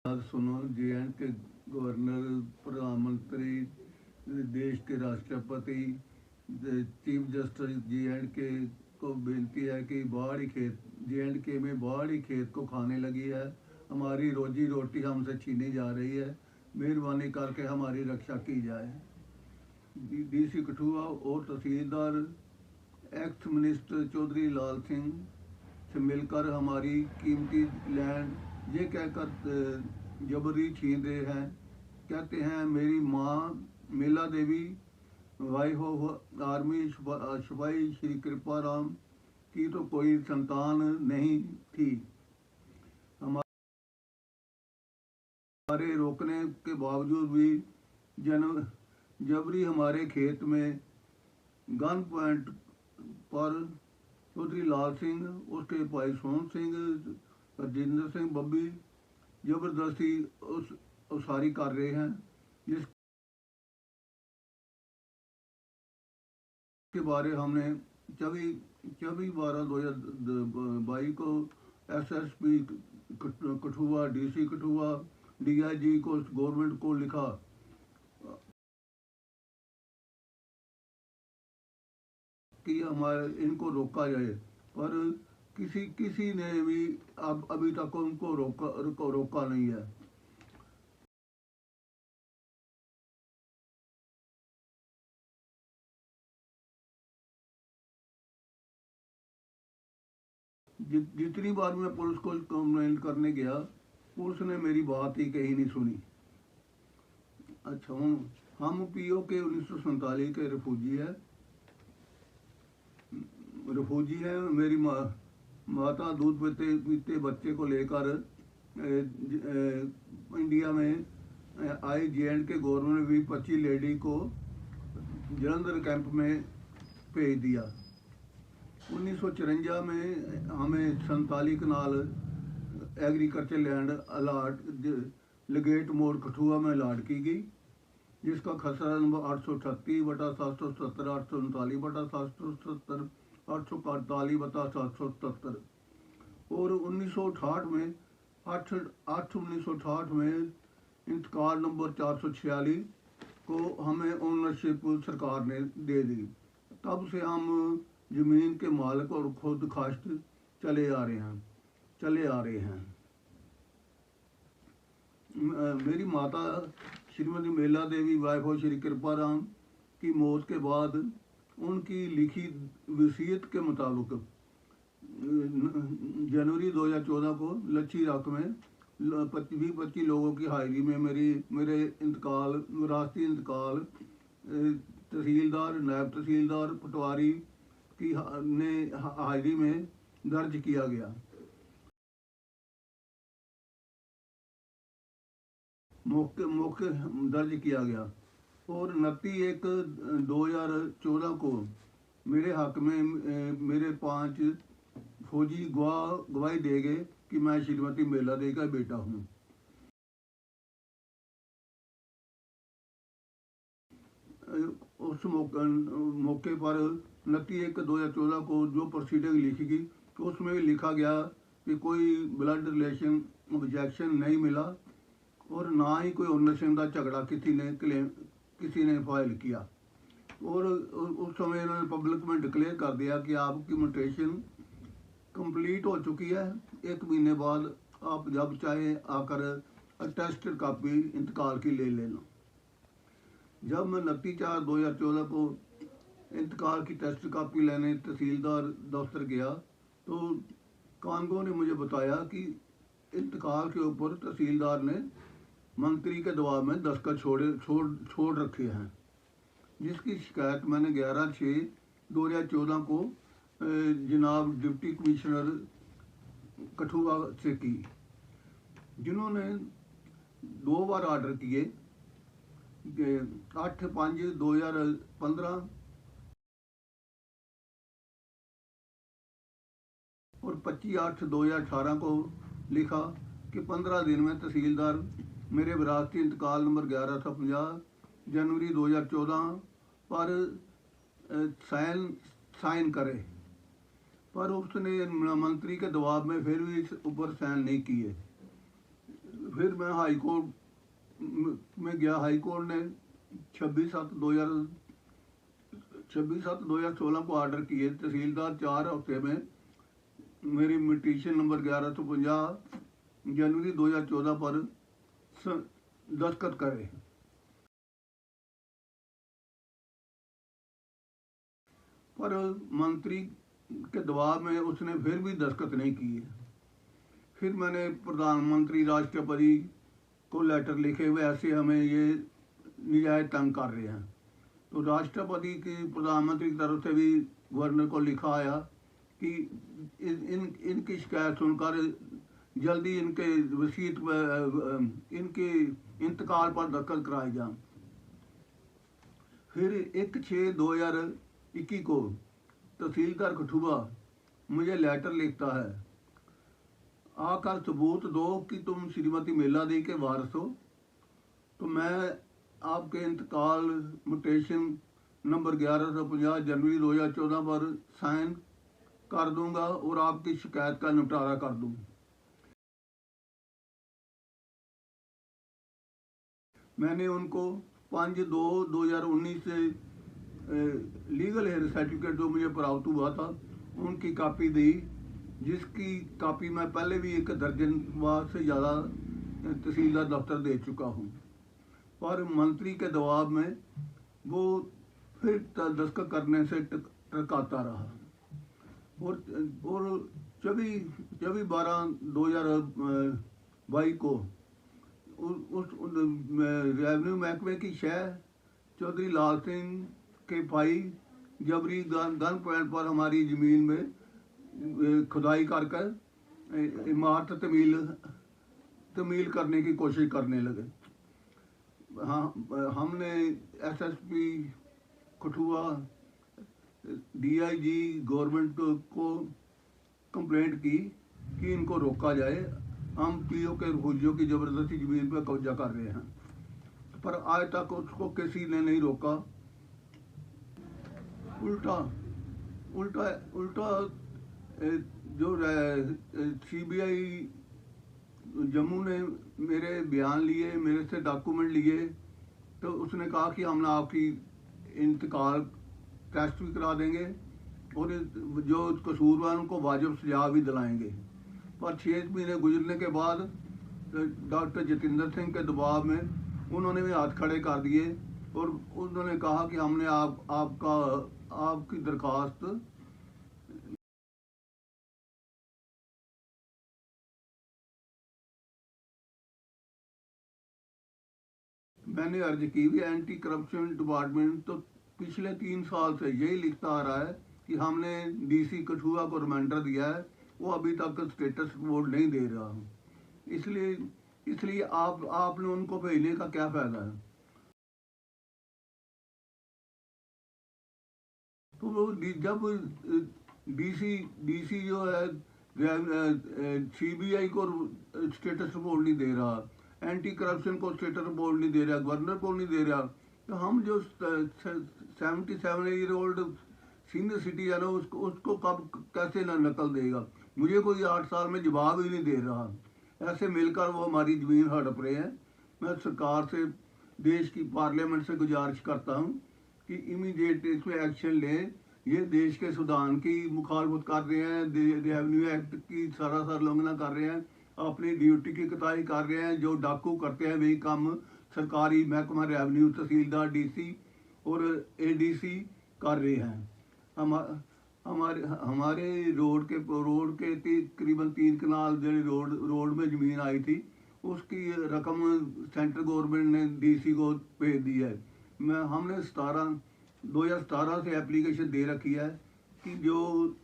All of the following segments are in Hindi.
बात सुनो। जे के गवर्नर, प्रधानमंत्री, देश के राष्ट्रपति, चीफ जस्टिस जे को बेनती है कि बाहरी खेत जे में बाहरी खेत को खाने लगी है। हमारी रोजी रोटी हमसे छीनी जा रही है। मेहरबानी करके हमारी रक्षा की जाए। डीसी कठुआ और तहसीलदार एक्स मिनिस्टर चौधरी लाल सिंह से मिलकर हमारी कीमती लैंड ये कहकर जबरी छीन रहे हैं। कहते हैं मेरी माँ मेला देवी, वाइफ ऑफ आर्मी सिपाही श्री कृपा राम की तो कोई संतान नहीं थी। हमारे रोकने के बावजूद भी जबरी हमारे खेत में गन पॉइंट पर चौधरी लाल सिंह, उसके भाई सोहन सिंह, हरजिंदर सिंह बब्बी जबरदस्ती उसारी कर रहे हैं, जिसके बारे हमने 24/12/2022 को SSP Kathua, DC Kathua, DIG को गवर्नमेंट को लिखा कि हमारे इनको रोका जाए, पर किसी ने भी अभी तक उनको रोका नहीं है। जितनी बार मैं पुलिस को कंप्लेंट करने गया, पुलिस ने मेरी बात ही कहीं नहीं सुनी। अच्छा, हम पीओ के 1947 के रिफूजी है। मेरी माता दूध पीते बच्चे को लेकर इंडिया में आई। जे के गवर्नमेंट ने भी 25 लेडी को जलंधर कैंप में भेज दिया। 1954 में हमें 47 कनाल एग्रीकल्चर लैंड अलाट लगेट मोड़ कठुआ में अलाट की गई, जिसका खसरा नंबर 838/777, 839/777, 841/777। और 1968 में 1968 में इंतकाल नंबर 446 को हमें ओनरशिप सरकार ने दे दी। तब से हम जमीन के मालिक और खुद खाश्त चले आ रहे हैं। मेरी माता श्रीमती मेला देवी, वाइफ ऑफ श्री कृपा राम की मौत के बाद उनकी लिखी वसीयत के मुताबिक जनवरी 2014 को लच्छी रक में 20-25 लोगों की हाजिरी में मेरे इंतकाल, विरासती इंतकाल तहसीलदार, नायब तहसीलदार, पटवारी की हाजिरी में दर्ज किया गया। मौके दर्ज किया गया। और 29/1/2014 को मेरे हक में मेरे 5 फौजी गवाही दे गए कि मैं श्रीमती मेला देवी का बेटा हूँ। उस मौके पर 29/1/2014 को जो प्रोसीडिंग लिखी गई, तो उसमें लिखा गया कि कोई ब्लड रिलेशन ऑब्जेक्शन नहीं मिला और ना ही कोई ओनरशिप का झगड़ा किसी ने फाइल किया। और उस समय इन्होंने पब्लिक में डिक्लेयर कर दिया कि आपकी म्यूटेशन कंप्लीट हो चुकी है। 1 महीने बाद आप जब चाहे आकर अटेस्टेड कापी इंतकाल की ले लेना। जब मैं 29/4/2014 को इंतकाल की टेस्ट कापी लेने तहसीलदार दफ्तर गया, तो कानगो ने मुझे बताया कि इंतकाल के ऊपर तहसीलदार ने मंत्री के दबाव में दस्तखत छोड़ रखे हैं, जिसकी शिकायत मैंने 11/6/2014 को जनाब डिप्टी कमिश्नर कठुआ से की, जिन्होंने 2 बार ऑर्डर किए, 8/5/2015 और 25/8/2018 को लिखा कि 15 दिन में तहसीलदार मेरे विरासती इंतकाल नंबर 1150 जनवरी 2014 पर साइन करे, पर उसने मंत्री के दबाव में फिर भी इस ऊपर साइन नहीं किए। फिर मैं हाई कोर्ट में गया। हाई कोर्ट ने 26/7/2016 को ऑर्डर किए। तहसीलदार 4 हफ्ते में मेरी मिटिशन नंबर 1150 जनवरी 2014 पर दस्तखत करे। पर मंत्री के दबाव में उसने फिर भी दस्तखत नहीं किए। फिर मैंने प्रधानमंत्री राष्ट्रपति को लेटर लिखे हुए, ऐसे हमें ये निजायज तंग कर रहे हैं। तो राष्ट्रपति की प्रधानमंत्री की तरफ से भी गवर्नर को लिखा आया कि इनकी शिकायत सुनकर जल्दी इनके वसीयत इनके इंतकाल पर दस्तखत कराए जाएं। फिर 1/6/2021 को तहसीलदार कठुआ मुझे लेटर लिखता है, आकर सबूत दो कि तुम श्रीमती मेला देवी के वारिस हो, तो मैं आपके इंतकाल म्यूटेशन नंबर 1150 जनवरी 2014 पर साइन कर दूंगा और आपकी शिकायत का निपटारा कर दूँ। मैंने उनको 5/2/2019 से लीगल हेयर सर्टिफिकेट जो मुझे प्राप्त हुआ था उनकी कापी दी, जिसकी कापी मैं पहले भी 1 दर्जन से ज़्यादा तहसीलदार दफ्तर दे चुका हूँ। पर मंत्री के दबाव में वो फिर दस्तखत करने से टरकाता रहा। और 24/12/2022 को उस रेवेन्यू महकमे की शह चौधरी लाल सिंह के भाई जबरी गन पॉइंट पर हमारी ज़मीन में खुदाई कर इमारत तमील करने की कोशिश करने लगे। हाँ, हमने SSP कठुआ, DIG गवर्नमेंट को कंप्लेंट की कि इनको रोका जाए, हम PO के रिफ्यूजियों की ज़बरदस्ती ज़मीन पर कब्जा कर रहे हैं, पर आज तक उसको किसी ने नहीं रोका। उल्टा जो CBI जम्मू ने मेरे बयान लिए, मेरे से डॉक्यूमेंट लिए, तो उसने कहा कि हम आपकी इंतकाल टेस्ट भी करा देंगे और जो कसूरवार उनको वाजिब सजा भी दिलाएंगे। पर 6 महीने गुजरने के बाद डॉक्टर जतिंदर सिंह के दबाव में उन्होंने भी हाथ खड़े कर दिए और उन्होंने कहा कि हमने आपकी दरख्वास्त मैंने अर्ज की भी एंटी करप्शन डिपार्टमेंट तो पिछले 3 साल से यही लिखता आ रहा है कि हमने DC कठुआ को रिमाइंडर दिया है, वो अभी तक स्टेटस रिपोर्ट नहीं दे रहा। इसलिए आपने उनको भेजने का क्या फ़ायदा है। तो वो जब DC जो है CBI को स्टेटस रिपोर्ट नहीं दे रहा, एंटी करप्शन को स्टेटस रिपोर्ट नहीं दे रहा, गवर्नर को नहीं दे रहा, तो हम जो 77 ईयर ओल्ड सीनियर सिटीजन है उसको कब कैसे नकल देगा। मुझे कोई 8 साल में जवाब ही नहीं दे रहा। ऐसे मिलकर वो हमारी ज़मीन हड़प रहे हैं। मैं सरकार से, देश की पार्लियामेंट से गुजारिश करता हूँ कि इमीडिएट इस पर एक्शन लें। ये देश के संविधान की मुखालफत कर रहे हैं, रेवेन्यू एक्ट की सरासर उल्लंघना कर रहे हैं, अपनी ड्यूटी की कोताही कर रहे हैं। जो डाकू करते हैं वही काम सरकारी महकमा रेवेन्यू, तहसीलदार, DC और ADC कर रहे हैं। हमारे रोड के तकरीबन 3 कनाल जो रोड में ज़मीन आई थी, उसकी रकम सेंट्रल गवर्नमेंट ने DC को भेज दी है। हमने 2017 से एप्लीकेशन दे रखी है कि जो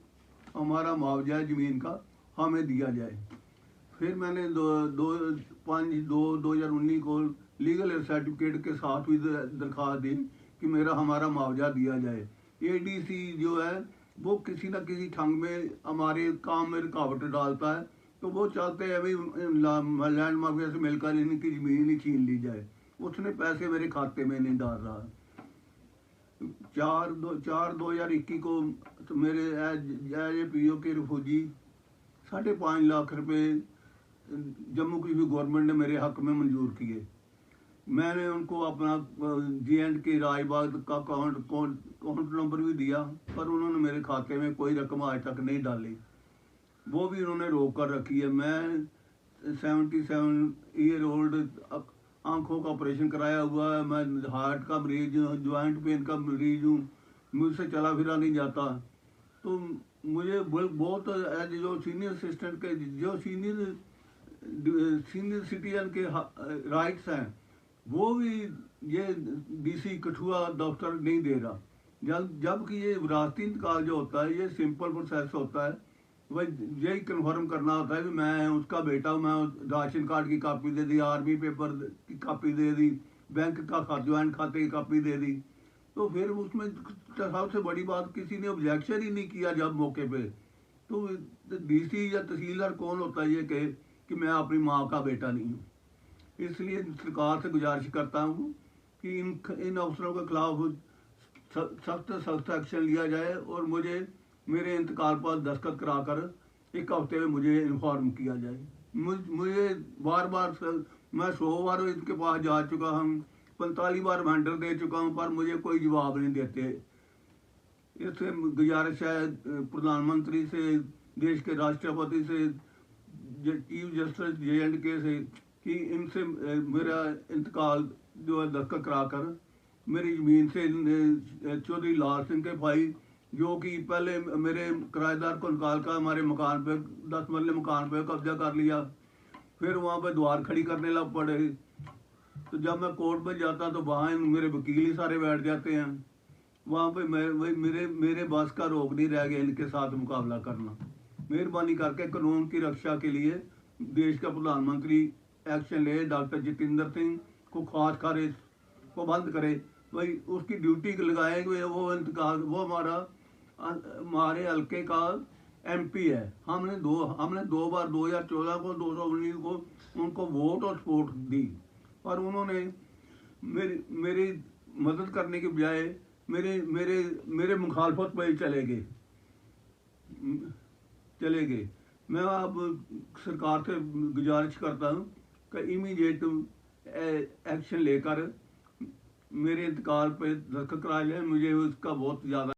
हमारा मुआवजा है ज़मीन का हमें दिया जाए। फिर मैंने 5/2/2019 को लीगल सर्टिफिकेट के साथ भी दरख्वास्त दी कि हमारा मुआवजा दिया जाए। ADC जो है वो किसी न किसी ठंग में हमारे काम में रुकावट डालता है, तो वो चाहते हैं भाई लैंड माफिया से मिलकर इनकी ज़मीन ही छीन ली जाए। उसने पैसे मेरे खाते में नहीं डाल रहा। 4/2/2021 को तो मेरे PO के रिफ्यूजी 5.5 लाख रुपए जम्मू कश्मीर गवर्नमेंट ने मेरे हक में मंजूर किए। मैंने उनको अपना J&K राजबाग का अकाउंट नंबर भी दिया, पर उन्होंने मेरे खाते में कोई रकम आज तक नहीं डाली, वो भी उन्होंने रोक कर रखी है। मैं 77 ईयर ओल्ड, आंखों का ऑपरेशन कराया हुआ है, मैं हार्ट का मरीज हूँ, ज्वाइंट पेन का मरीज हूँ, मुझसे चला फिरा नहीं जाता। तो मुझे बहुत जो सीनियर असिस्टेंट के जो सीनियर सिटीजन के राइट्स हैं, वो भी ये DC कठुआ डॉक्टर नहीं दे रहा। जबकि ये विरासती इंतकाल जो होता है, ये सिंपल प्रोसेस होता है। वही यही कन्फर्म करना होता है कि मैं उसका बेटा हूँ, मैं राशन कार्ड की कापी दे दी, आर्मी पेपर की कापी दे दी, बैंक का ज्वाइंट खाते की कापी दे दी। तो फिर उसमें सबसे बड़ी बात, किसी ने ऑब्जेक्शन ही नहीं किया जब मौके पे। तो DC या तहसीलदार कौन होता है ये कहे कि मैं अपनी माँ का बेटा नहीं हूँ। इसलिए सरकार से गुजारिश करता हूँ कि इन अफसरों के खिलाफ सख्त एक्शन लिया जाए और मुझे मेरे इंतकाल पर दस्तखत कराकर 1 हफ्ते में मुझे इन्फॉर्म किया जाए। मुझे बार बार मैं 100 बार इनके पास जा चुका हूँ, 45 बार रिमाइंडर दे चुका हूँ, पर मुझे कोई जवाब नहीं देते। इससे गुजारिश है प्रधानमंत्री से, देश के राष्ट्रपति से, चीफ जस्टिस J&K से कि इनसे मेरा इंतकाल जो है दस्तखत कराकर मेरी ज़मीन से चौधरी लाल सिंह के भाई, जो कि पहले मेरे किराएदार को निकाल कर हमारे मकान पे 10 मरले मकान पे कब्जा कर लिया, फिर वहाँ पे द्वार खड़ी करने लग पड़े। तो जब मैं कोर्ट में जाता तो वहाँ मेरे वकील ही सारे बैठ जाते हैं। वहाँ पे मेरे बस का रोक नहीं रह गया इनके साथ मुकाबला करना। मेहरबानी करके कानून की रक्षा के लिए देश का प्रधानमंत्री एक्शन ले, डॉक्टर जितेंद्र सिंह को खास खारिज को बंद करे। भाई उसकी ड्यूटी लगाए हुए वो इंतकाल, वो हमारे हल्के का MP है। हमने दो बार 2014 को 2019 को उनको वोट और सपोर्ट दी, पर उन्होंने मेरी मदद करने के बजाय मेरे मुखालफत पर ही चले गए। मैं अब सरकार से गुजारिश करता हूँ कि इमीडिएट एक्शन लेकर मेरे इंतकाल पे दस्तखत करा लें। मुझे उसका बहुत ज़्यादा